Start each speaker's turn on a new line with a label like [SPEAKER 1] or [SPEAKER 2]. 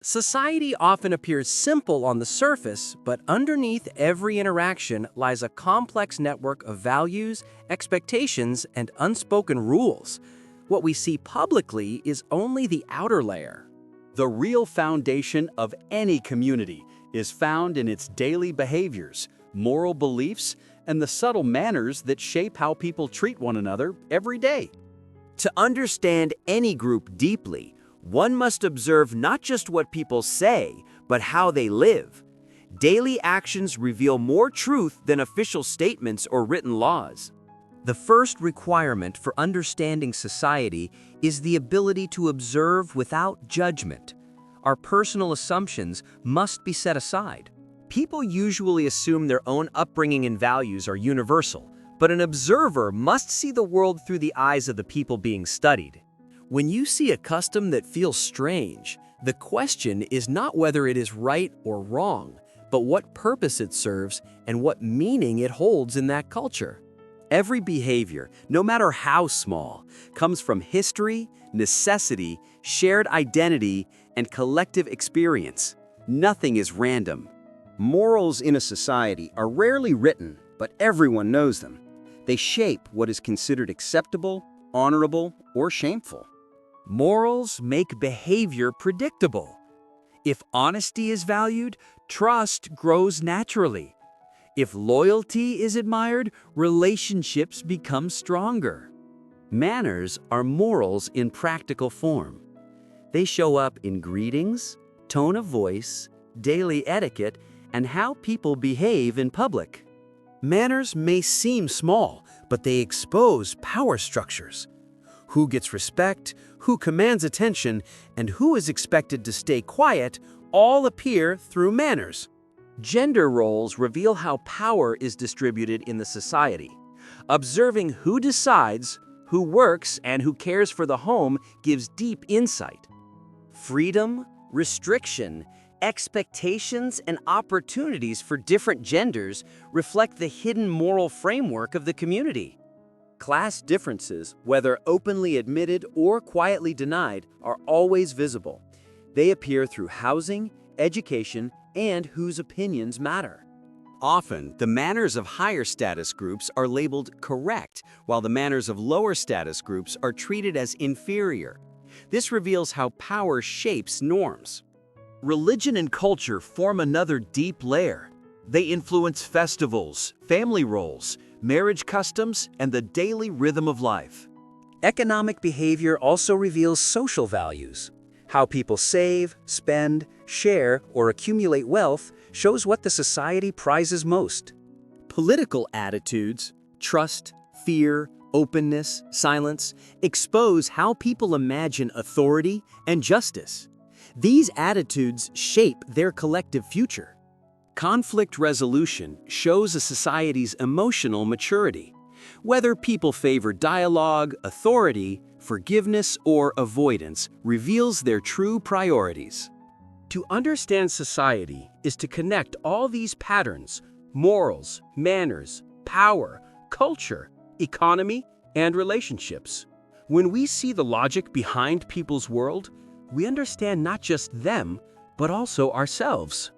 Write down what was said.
[SPEAKER 1] Society often appears simple on the surface, but underneath every interaction lies a complex network of values, expectations, and unspoken rules. What we see publicly is only the outer layer.
[SPEAKER 2] The real foundation of any community is found in its daily behaviors, moral beliefs, and the subtle manners that shape how people treat one another every day.
[SPEAKER 3] To understand any group deeply, one must observe not just what people say, but how they live. Daily actions reveal more truth than official statements or written laws. The first requirement for understanding society is the ability to observe without judgment. Our personal assumptions must be set aside. People usually assume their own upbringing and values are universal, but an observer must see the world through the eyes of the people being studied.
[SPEAKER 1] When you see a custom that feels strange, the question is not whether it is right or wrong, but what purpose it serves and what meaning it holds in that culture.
[SPEAKER 3] Every behavior, no matter how small, comes from history, necessity, shared identity, and collective experience. Nothing is random.
[SPEAKER 4] Morals in a society are rarely written, but everyone knows them. They shape what is considered acceptable, honorable, or shameful.
[SPEAKER 3] Morals make behavior predictable. If honesty is valued, trust grows naturally. If loyalty is admired, relationships become stronger. Manners are morals in practical form. They show up in greetings, tone of voice, daily etiquette, and how people behave in public.
[SPEAKER 1] Manners may seem small, but they expose power structures. Who gets respect, who commands attention, and who is expected to stay quiet all appear through manners.
[SPEAKER 3] Gender roles reveal how power is distributed in the society. Observing who decides, who works, and who cares for the home gives deep insight. Freedom, restriction, expectations, and opportunities for different genders reflect the hidden moral framework of the community. Class differences, whether openly admitted or quietly denied, are always visible. They appear through housing, education, and whose opinions matter. Often, the manners of higher status groups are labeled correct, while the manners of lower status groups are treated as inferior. This reveals how power shapes norms.
[SPEAKER 2] Religion and culture form another deep layer. They influence festivals, family roles, marriage customs, and the daily rhythm of life.
[SPEAKER 1] Economic behavior also reveals social values. How people save, spend, share, or accumulate wealth shows what the society prizes most.
[SPEAKER 3] Political attitudes, trust, fear, openness, silence, expose how people imagine authority and justice. These attitudes shape their collective future. Conflict resolution shows a society's emotional maturity. Whether people favor dialogue, authority, forgiveness, or avoidance reveals their true priorities.
[SPEAKER 1] To understand society is to connect all these patterns, morals, manners, power, culture, economy, and relationships. When we see the logic behind people's world, we understand not just them, but also ourselves.